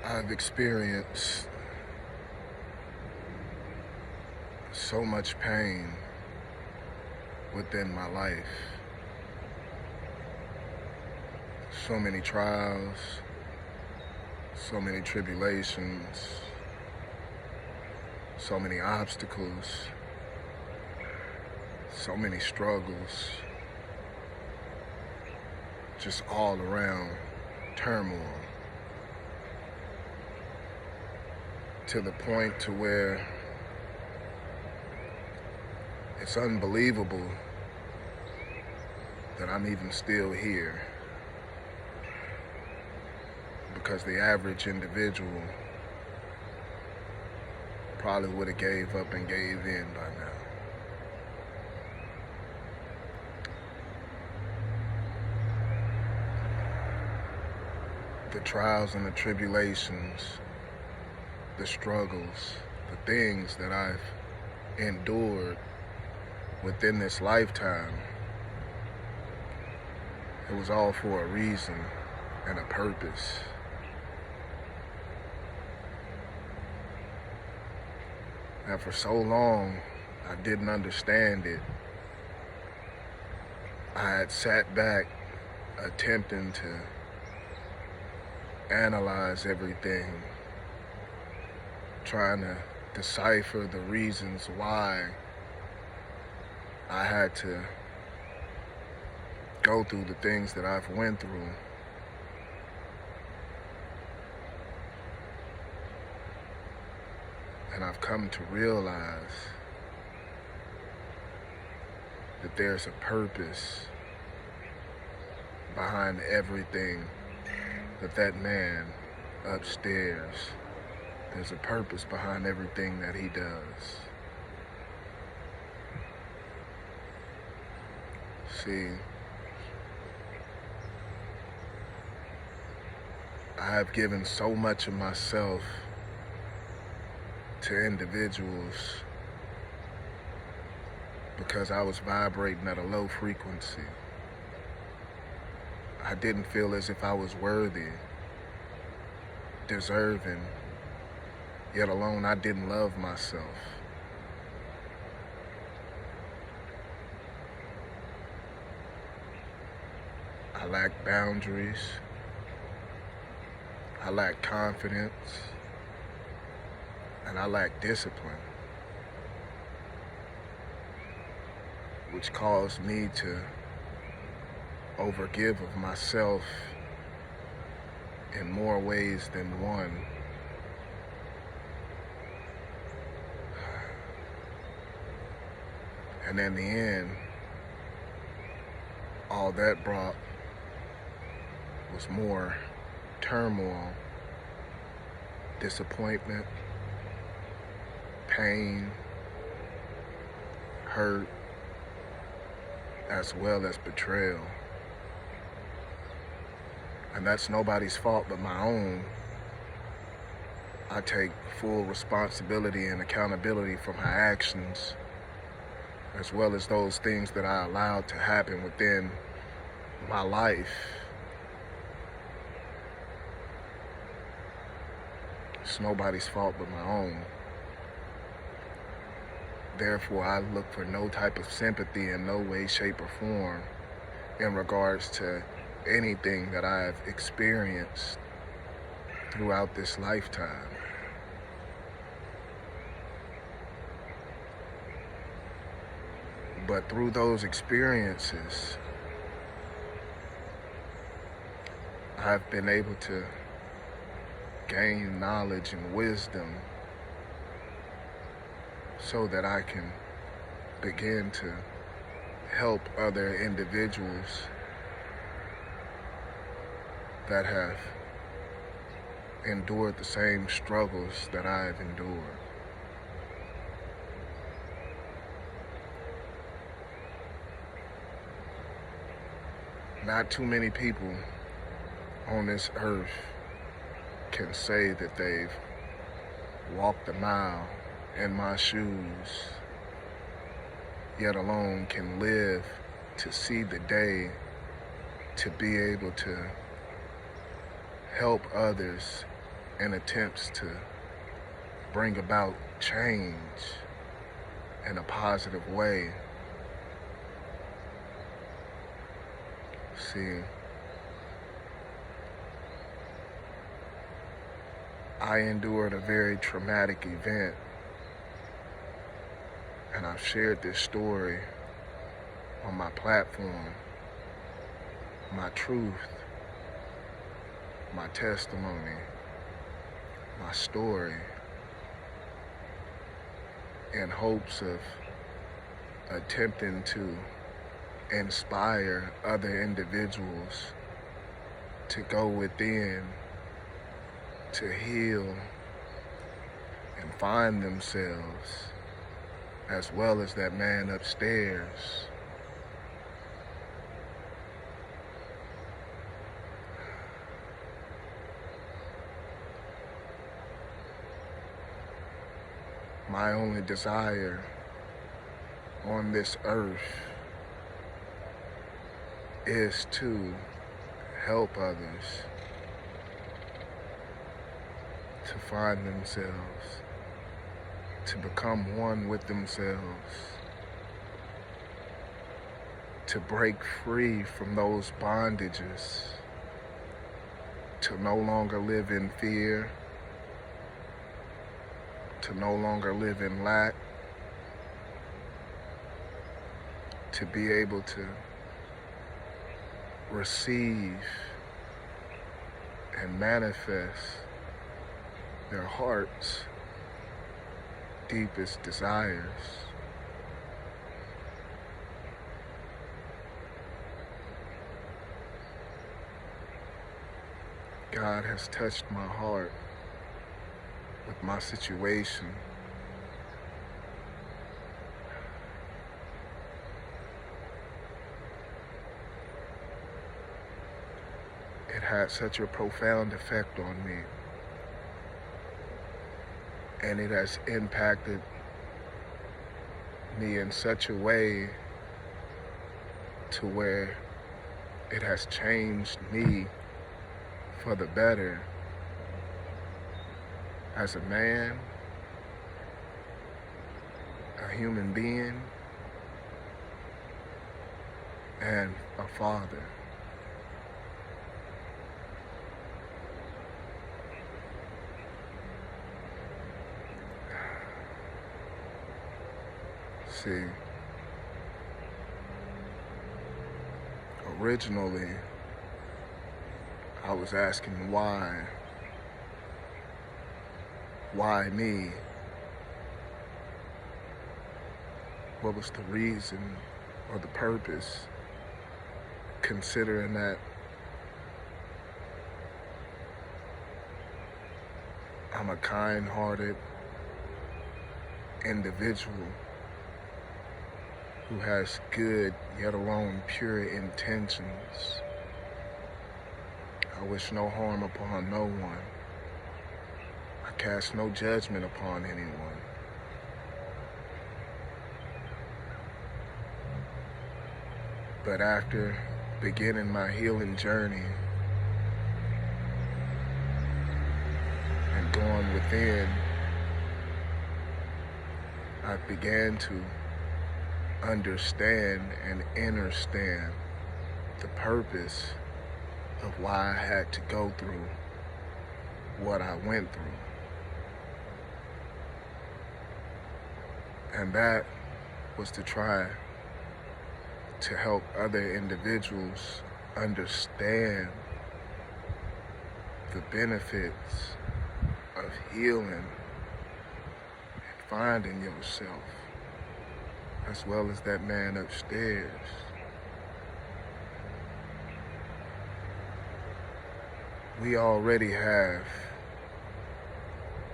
I've experienced so much pain within my life, so many trials, so many tribulations, so many obstacles, so many struggles, just all around turmoil, to the point to where it's unbelievable that I'm even still here, because the average individual probably would have gave up and gave in by now. The trials and the tribulations, the struggles, the things that I've endured within this lifetime, it was all for a reason and a purpose. And for so long, I didn't understand it. I had sat back attempting to analyze everything, trying to decipher the reasons why I had to go through the things that I've went through. And I've come to realize that there's a purpose behind everything that man upstairs, there's a purpose behind everything that he does. See, I have given so much of myself to individuals because I was vibrating at a low frequency. I didn't feel as if I was worthy, deserving, yet alone I didn't love myself. I lacked boundaries. I lacked confidence. And I lacked discipline, which caused me to overgive of myself in more ways than one. And in the end, all that brought was more turmoil, disappointment, pain, hurt, as well as betrayal. And that's nobody's fault but my own. I take full responsibility and accountability for my actions, as well as those things that I allowed to happen within my life. It's nobody's fault but my own. Therefore, I look for no type of sympathy in no way, shape, or form in regards to anything that I've experienced throughout this lifetime. But through those experiences, I've been able to gain knowledge and wisdom so that I can begin to help other individuals that have endured the same struggles that I've endured. Not too many people on this earth can say that they've walked a mile in my shoes, yet alone can live to see the day to be able to help others in attempts to bring about change in a positive way. See, I endured a very traumatic event, and I've shared this story on my platform, my truth, my testimony, my story, in hopes of attempting to inspire other individuals to go within, to heal and find themselves, as well as that man upstairs. My only desire on this earth is to help others to find themselves, to become one with themselves, to break free from those bondages, to no longer live in fear, to no longer live in lack, to be able to receive and manifest their heart's deepest desires. God has touched my heart with my situation. It had such a profound effect on me, and it has impacted me in such a way to where it has changed me for the better as a man, a human being, and a father. See, originally, I was asking why me? What was the reason or the purpose, considering that I'm a kind-hearted individual who has good, yet alone pure intentions. I wish no harm upon no one. I cast no judgment upon anyone. But after beginning my healing journey and going within, I began to understand and understand the purpose of why I had to go through what I went through. And that was to try to help other individuals understand the benefits of healing and finding yourself, as well as that man upstairs. We already have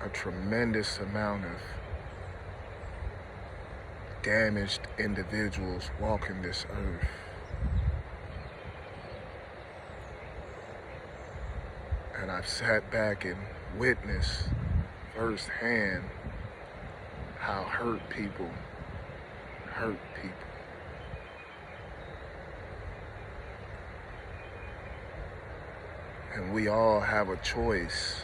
a tremendous amount of damaged individuals walking this earth. And I've sat back and witnessed firsthand how hurt people hurt people. And we all have a choice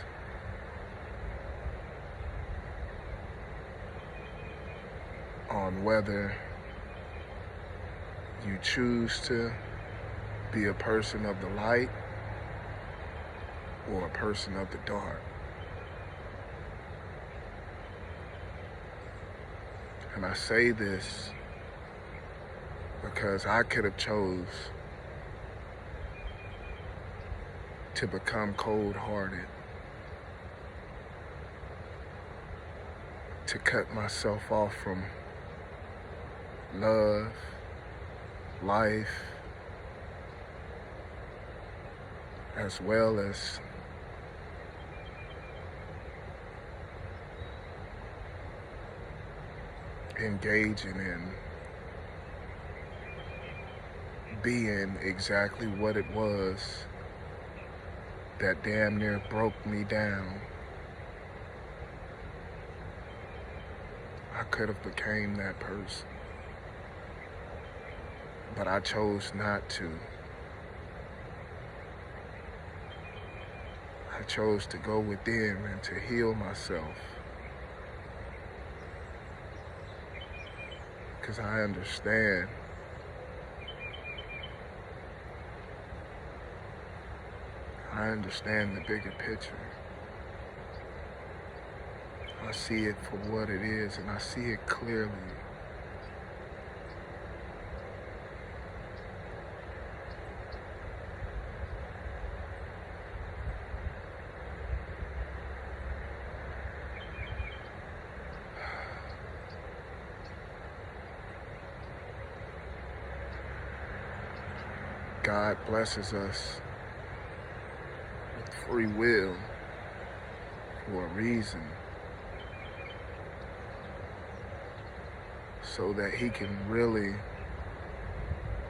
on whether you choose to be a person of the light or a person of the dark. And I say this because I could have chose to become cold-hearted, to cut myself off from love, life, as well as engaging in being exactly what it was that damn near broke me down. I could have became that person, but I chose not to. I chose to go within and to heal myself, because I understand the bigger picture. I see it for what it is, and I see it clearly. God blesses us with free will for a reason, so that He can really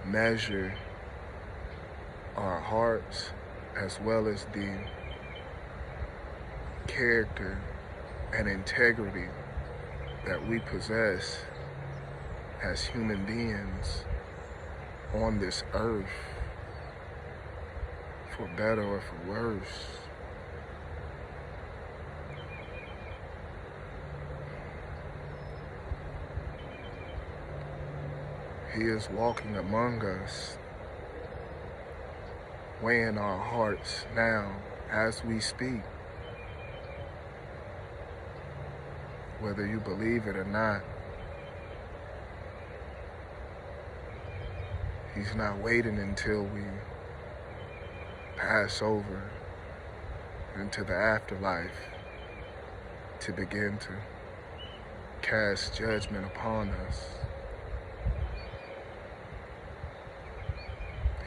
measure our hearts as well as the character and integrity that we possess as human beings on this earth, for better or for worse. He is walking among us, weighing our hearts now as we speak. Whether you believe it or not, He's not waiting until we pass over into the afterlife to begin to cast judgment upon us.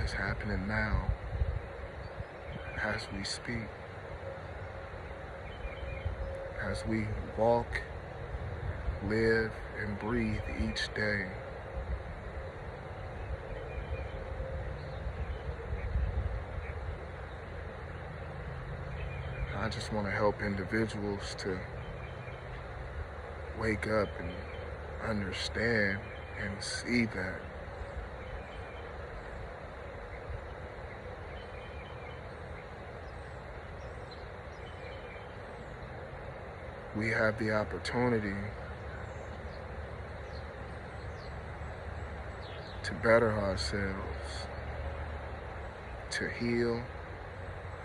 It's happening now as we speak, as we walk, live, and breathe each day. I just want to help individuals to wake up and understand and see that we have the opportunity to better ourselves, to heal,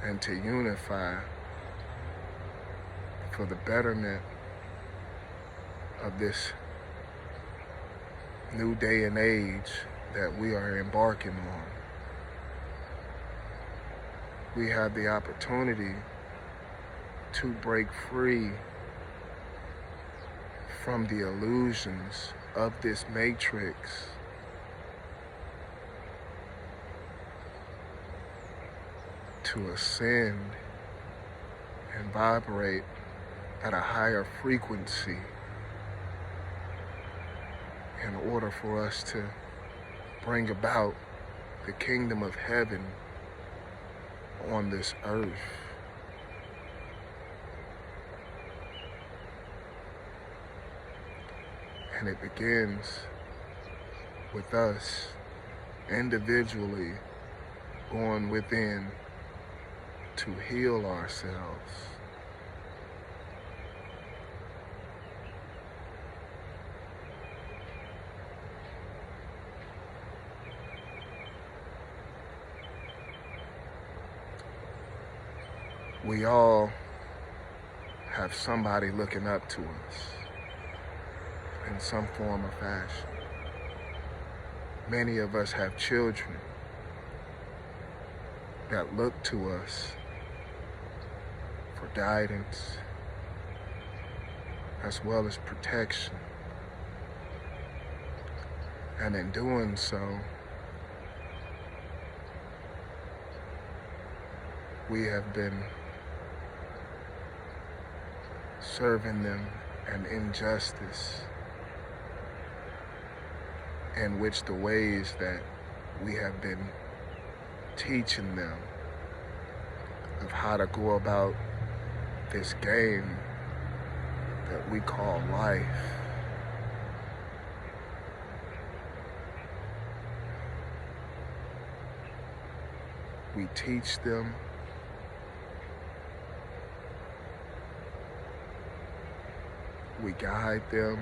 and to unify for the betterment of this new day and age that we are embarking on. We have the opportunity to break free from the illusions of this matrix, to ascend and vibrate at a higher frequency in order for us to bring about the kingdom of heaven on this earth. And it begins with us individually going within to heal ourselves. We all have somebody looking up to us in some form or fashion. Many of us have children that look to us for guidance as well as protection. And in doing so, we have been serving them an injustice in which the ways that we have been teaching them of how to go about this game that we call life we teach them we guide them,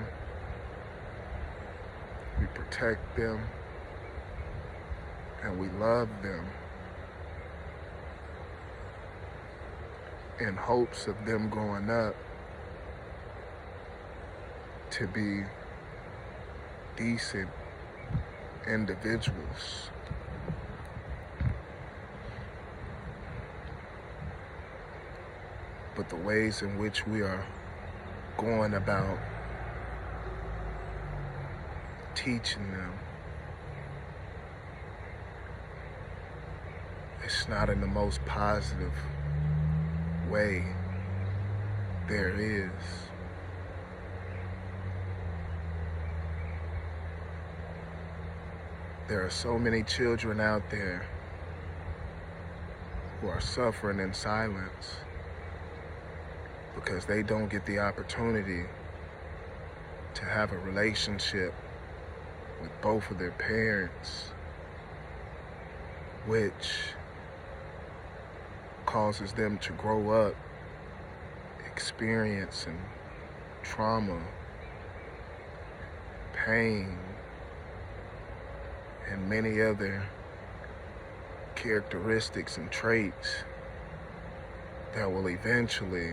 we protect them, and we love them in hopes of them growing up to be decent individuals. But the ways in which we are going about teaching them, it's not in the most positive way there is. There are so many children out there who are suffering in silence because they don't get the opportunity to have a relationship with both of their parents, which causes them to grow up experiencing trauma, pain, and many other characteristics and traits that will eventually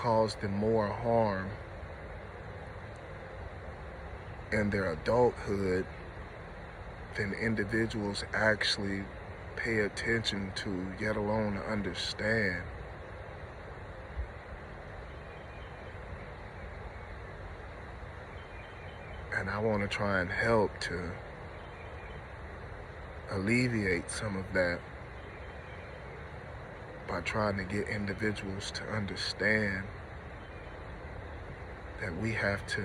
cause them more harm in their adulthood than individuals actually pay attention to, yet alone understand. And I want to try and help to alleviate some of that by trying to get individuals to understand that we have to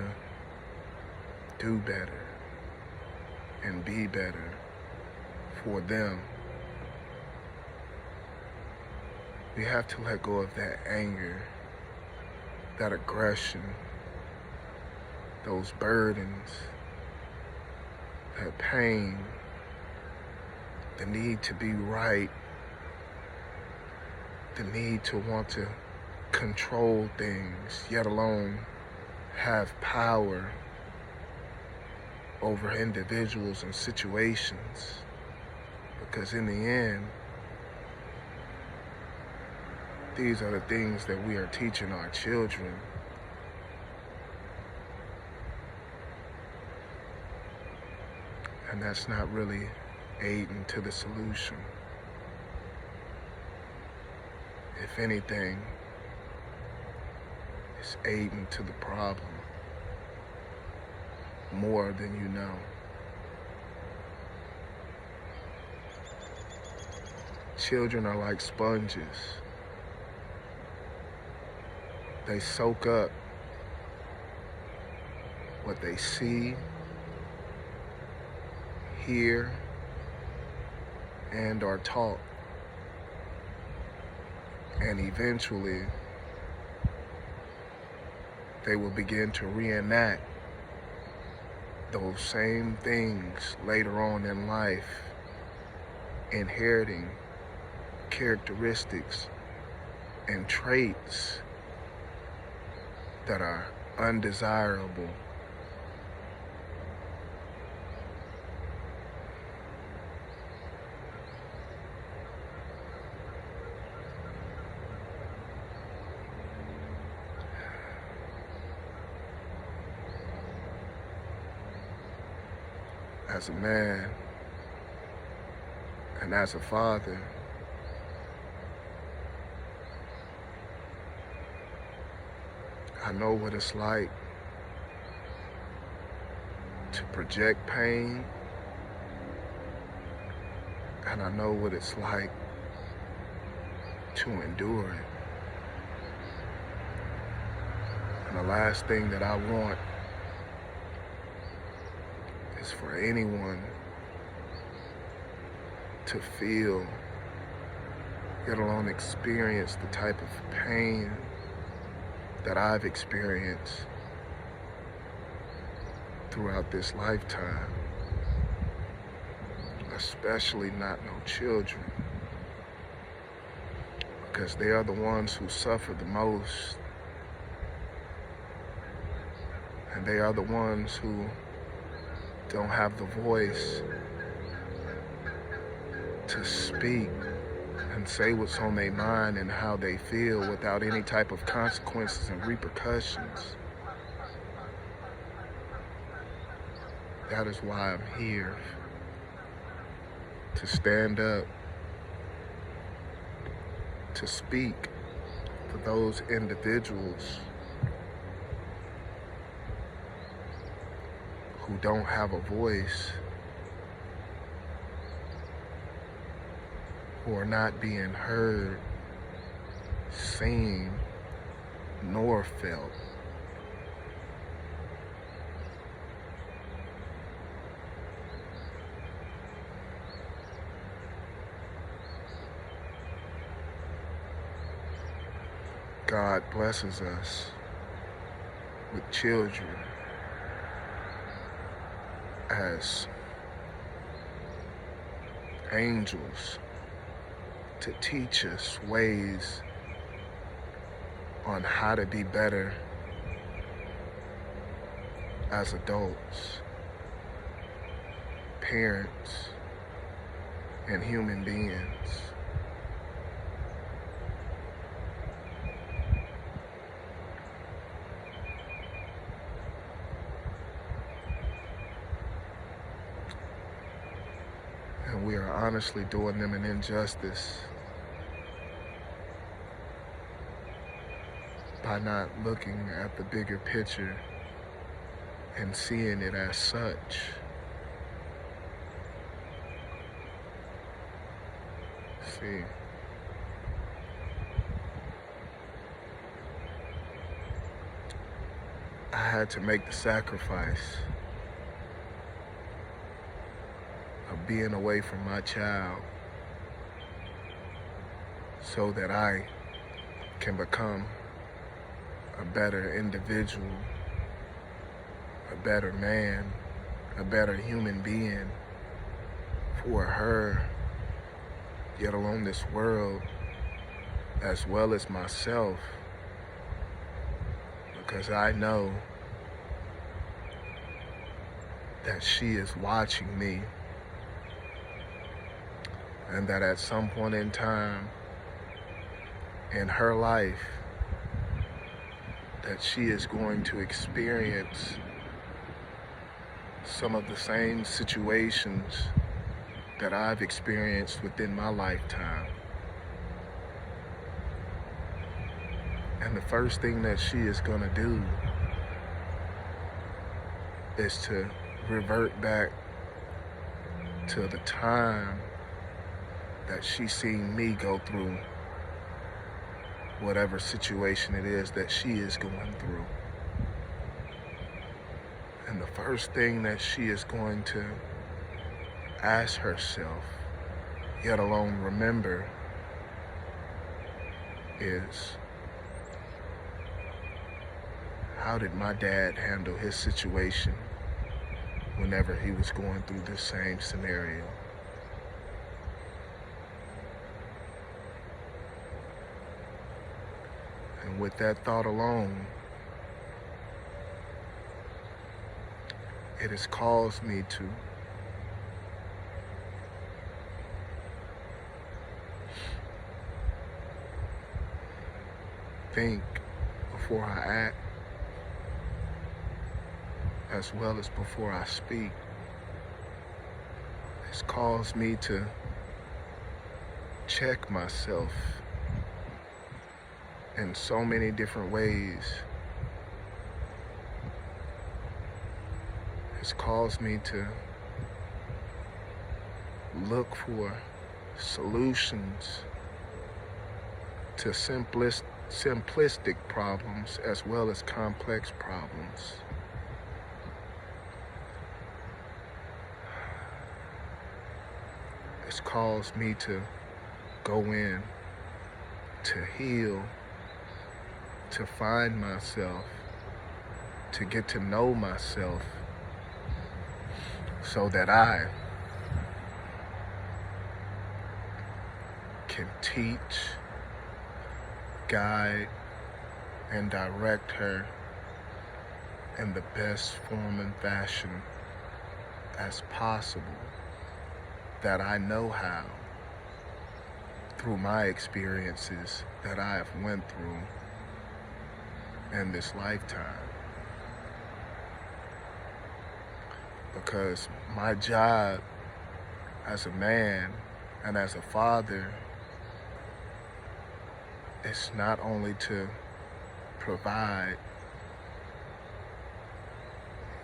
do better and be better for them. We have to let go of that anger, that aggression, those burdens, that pain, the need to be right, the need to want to control things, yet alone have power over individuals and situations. Because in the end, these are the things that we are teaching our children. And that's not really aiding to the solution. If anything, it's aiding to the problem more than you know. Children are like sponges. They soak up what they see, hear, and are taught. And eventually, they will begin to reenact those same things later on in life, inheriting characteristics and traits that are undesirable. as a man and as a father, I know what it's like to project pain, and I know what it's like to endure it. And the last thing that I want is for anyone to feel, let alone experience, the type of pain that I've experienced throughout this lifetime, especially not no children, because they are the ones who suffer the most, and they are the ones who don't have the voice to speak and say what's on their mind and how they feel without any type of consequences and repercussions. That is why I'm here, to stand up, to speak for those individuals who don't have a voice, who are not being heard, seen, nor felt. God blesses us with children as angels to teach us ways on how to be better as adults, parents, and human beings. And we are honestly doing them an injustice by not looking at the bigger picture and seeing it as such. See, I had to make the sacrifice of being away from my child so that I can become a better individual, a better man, a better human being for her, yet alone this world, as well as myself, because I know that she is watching me, and that at some point in time in her life, that she is going to experience some of the same situations that I've experienced within my lifetime. And the first thing that she is going to do is to revert back to the time that she seen me go through whatever situation it is that she is going through. And the first thing that she is going to ask herself, yet alone remember, is, how did my dad handle his situation whenever he was going through this same scenario? And with that thought alone, it has caused me to think before I act, as well as before I speak. It's caused me to check myself in so many different ways. It's caused me to look for solutions to simplistic problems as well as complex problems. It's caused me to go in, to heal, to find myself, to get to know myself, so that I can teach, guide, and direct her in the best form and fashion as possible that I know how, through my experiences that I have went through in this lifetime. Because my job as a man and as a father is not only to provide,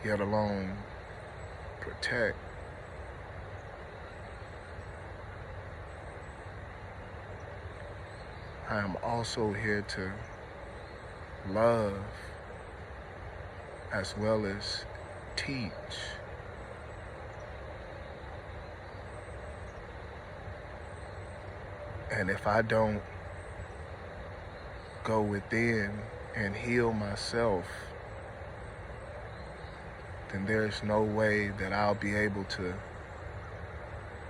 yet alone protect. I am also here to love as well as teach. And if I don't go within and heal myself, then there's no way that I'll be able to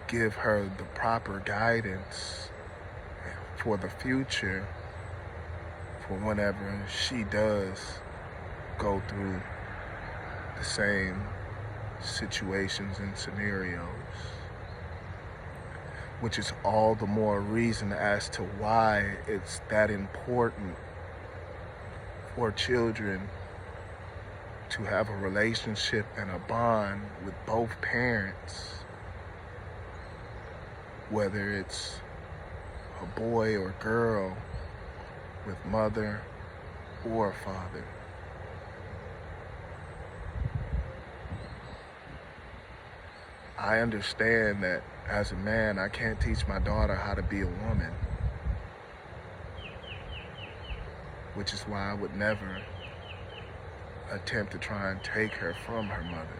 give her the proper guidance for the future, for whenever she does go through the same situations and scenarios. Which is all the more reason as to why it's that important for children to have a relationship and a bond with both parents, whether it's a boy or girl, with mother or father. I understand that as a man, I can't teach my daughter how to be a woman, which is why I would never attempt to try and take her from her mother.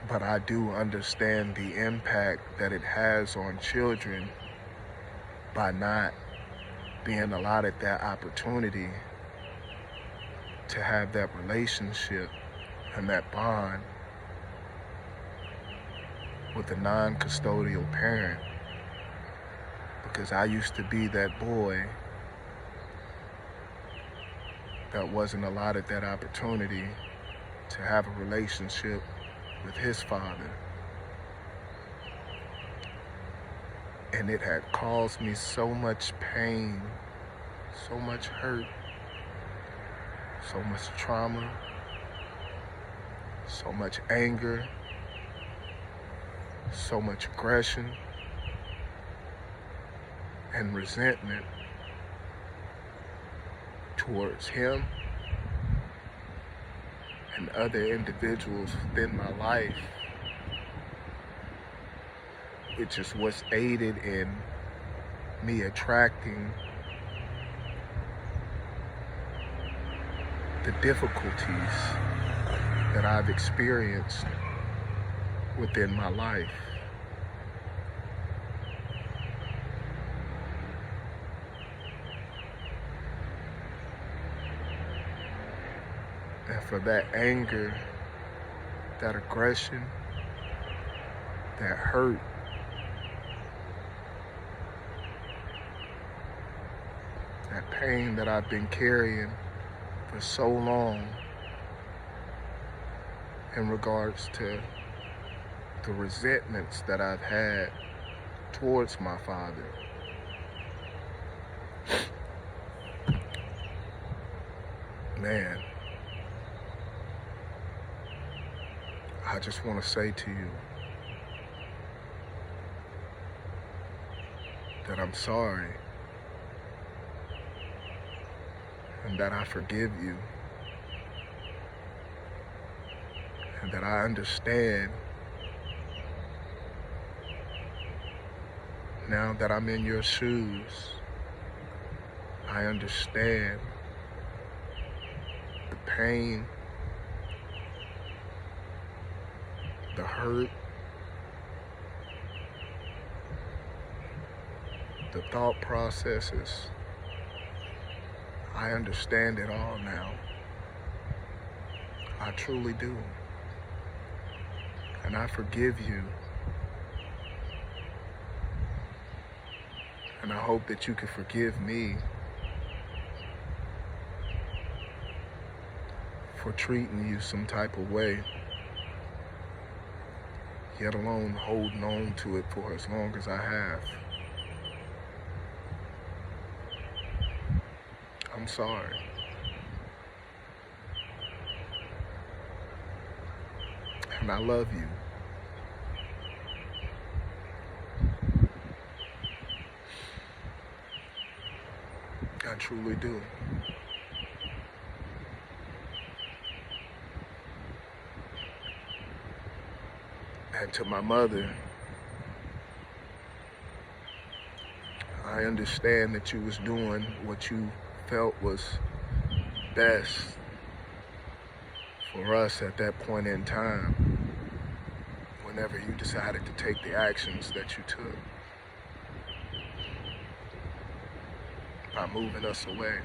But I do understand the impact that it has on children by not being allotted that opportunity to have that relationship and that bond with a non-custodial parent. Because I used to be that boy that wasn't allotted that opportunity to have a relationship with his father. And it had caused me so much pain, so much hurt, so much trauma, so much anger, so much aggression and resentment towards him and other individuals within my life, which is what's aided in me attracting the difficulties that I've experienced within my life. And for that anger, that aggression, that hurt, that pain that I've been carrying for so long in regards to the resentments that I've had towards my father. Man, I just want to say to you that I'm sorry and that I forgive you and that I understand now that I'm in your shoes. I understand the pain, the hurt, the thought processes. I understand it all now. I truly do. And I forgive you. And I hope that you can forgive me for treating you some type of way, yet alone holding on to it for as long as I have. I'm sorry. And I love you. I truly do. And to my mother, I understand that you was doing what you felt was best for us at that point in time, whenever you decided to take the actions that you took by moving us away.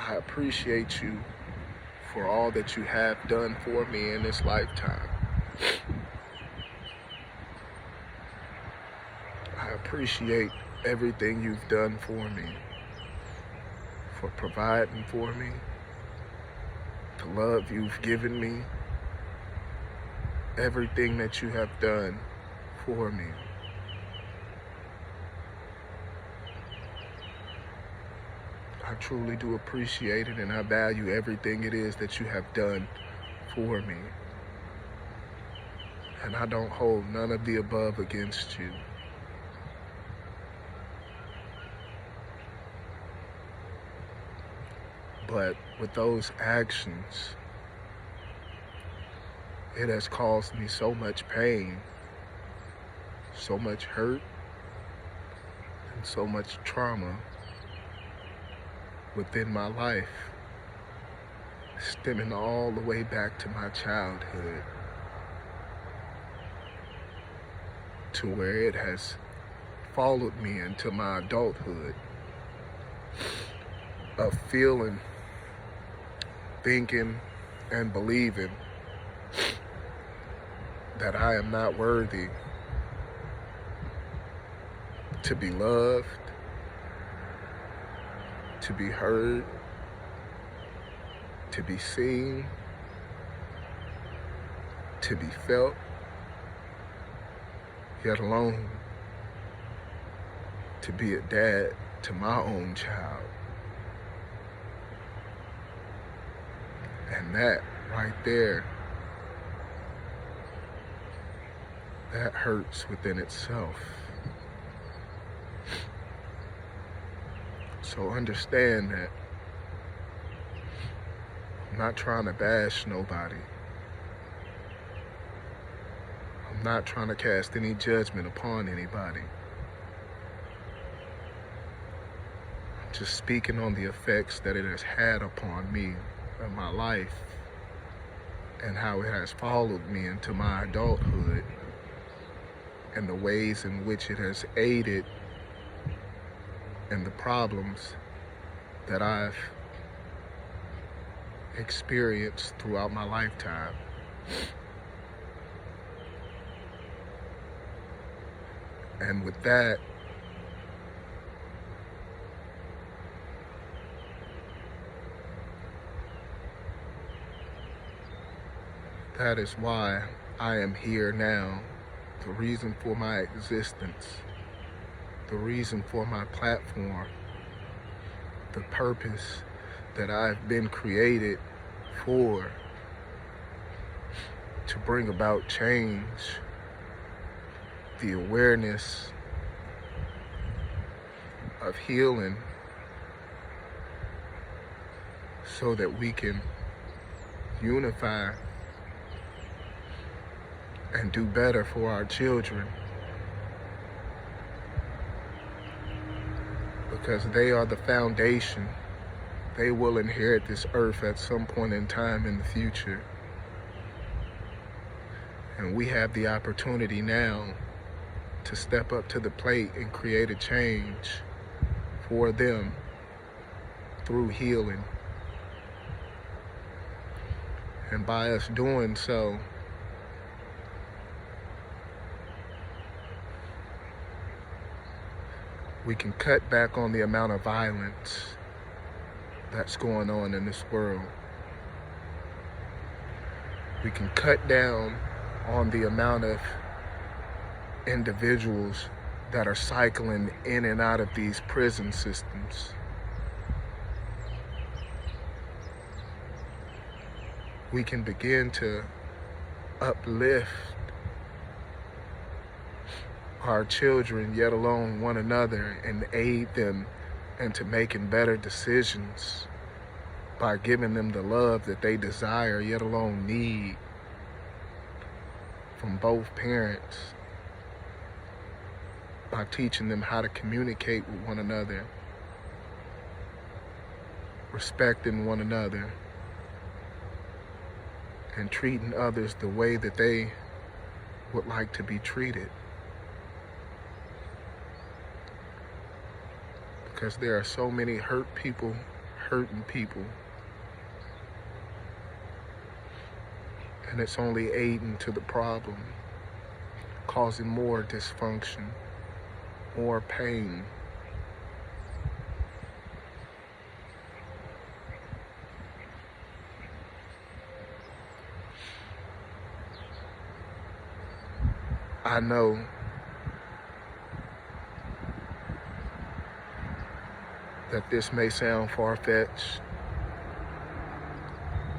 I appreciate you for all that you have done for me in this lifetime. I appreciate everything you've done for me, for providing for me, the love you've given me, everything that you have done for me. I truly do appreciate it, and I value everything it is that you have done for me. And I don't hold none of the above against you. But with those actions, it has caused me so much pain, so much hurt, and so much trauma within my life, stemming all the way back to my childhood, to where it has followed me into my adulthood, of feeling, thinking, and believing that I am not worthy to be loved, to be heard, to be seen, to be felt, yet alone to be a dad to my own child. And that right there, that hurts within itself. So understand that I'm not trying to bash nobody. I'm not trying to cast any judgment upon anybody. I'm just speaking on the effects that it has had upon me in my life and how it has followed me into my adulthood and the ways in which it has aided in the problems that I've experienced throughout my lifetime. And with that, that is why I am here now. The reason for my existence the reason for my platform, the purpose that I've been created for, to bring about change, the awareness of healing, so that we can unify and do better for our children, because they are the foundation. They will inherit this earth at some point in time in the future. And we have the opportunity now to step up to the plate and create a change for them through healing. And by us doing so, we can cut back on the amount of violence that's going on in this world. We can cut down on the amount of individuals that are cycling in and out of these prison systems. We can begin to uplift our children, yet alone one another, and aid them into making better decisions by giving them the love that they desire, yet alone need, from both parents, by teaching them how to communicate with one another, respecting one another, and treating others the way that they would like to be treated. Because there are so many hurt people hurting people, and it's only aiding to the problem, causing more dysfunction, more pain. I know that this may sound far-fetched,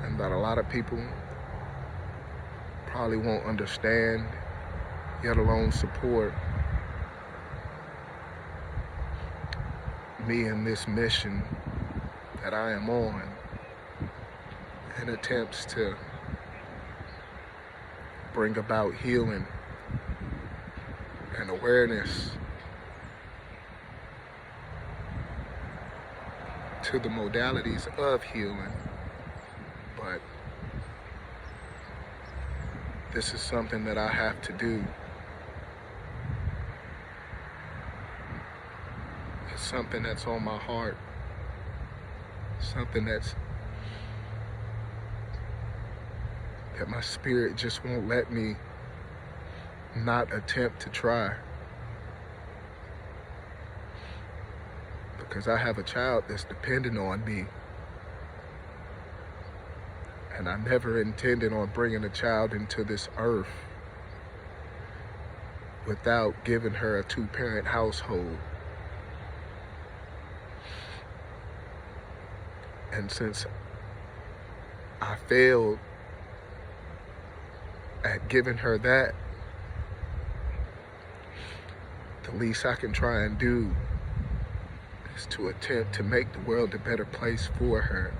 and that a lot of people probably won't understand, yet alone support me in this mission that I am on, in attempts to bring about healing and awareness to the modalities of healing. But this is something that I have to do. It's something that's on my heart, something that my spirit just won't let me not attempt to try. Because I have a child that's dependent on me. And I never intended on bringing a child into this earth without giving her a two-parent household. And since I failed at giving her that, the least I can try and do is to attempt to make the world a better place for her,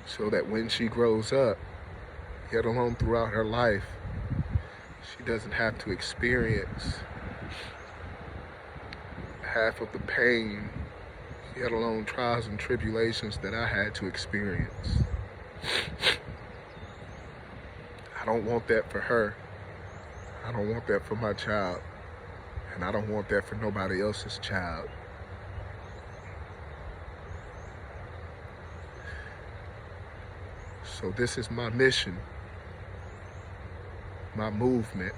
so that when she grows up, yet alone throughout her life, she doesn't have to experience half of the pain, yet alone trials and tribulations that I had to experience. I don't want that for her. I don't want that for my child. And I don't want that for nobody else's child. So this is my mission, my movement,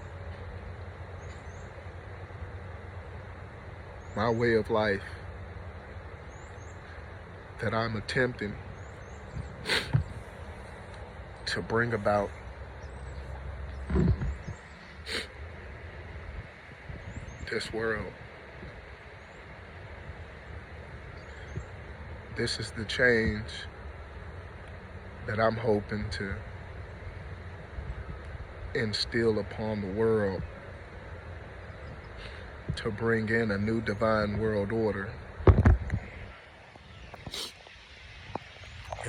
my way of life that I'm attempting to bring about. this world. This is the change that I'm hoping to instill upon the world, to bring in a new divine world order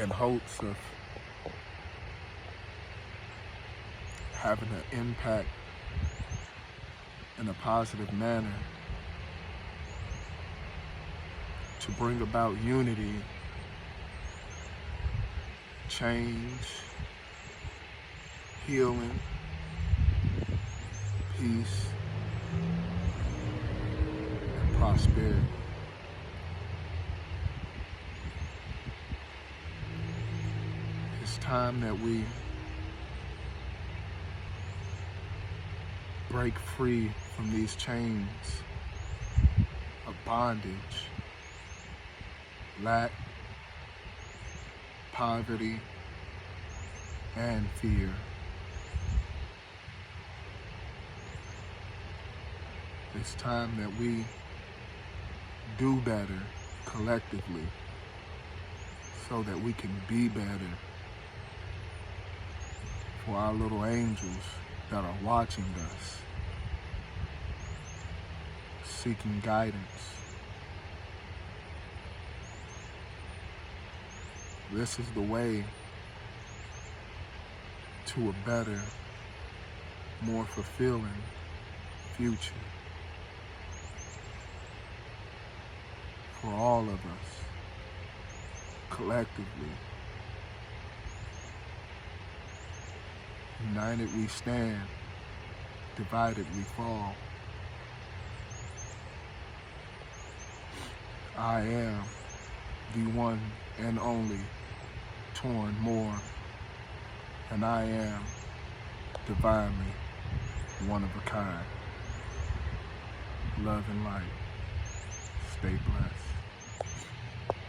in hopes of having an impact in a positive manner to bring about unity, change, healing, peace, and prosperity. It's time that we break free from these chains of bondage, lack, poverty, and fear. It's time that we do better collectively so that we can be better for our little angels that are watching us, seeking guidance. This is the way to a better, more fulfilling future for all of us, collectively. United we stand, divided we fall. I am the one and only Torn Moore, and I am divinely one of a kind. Love and light. Stay blessed.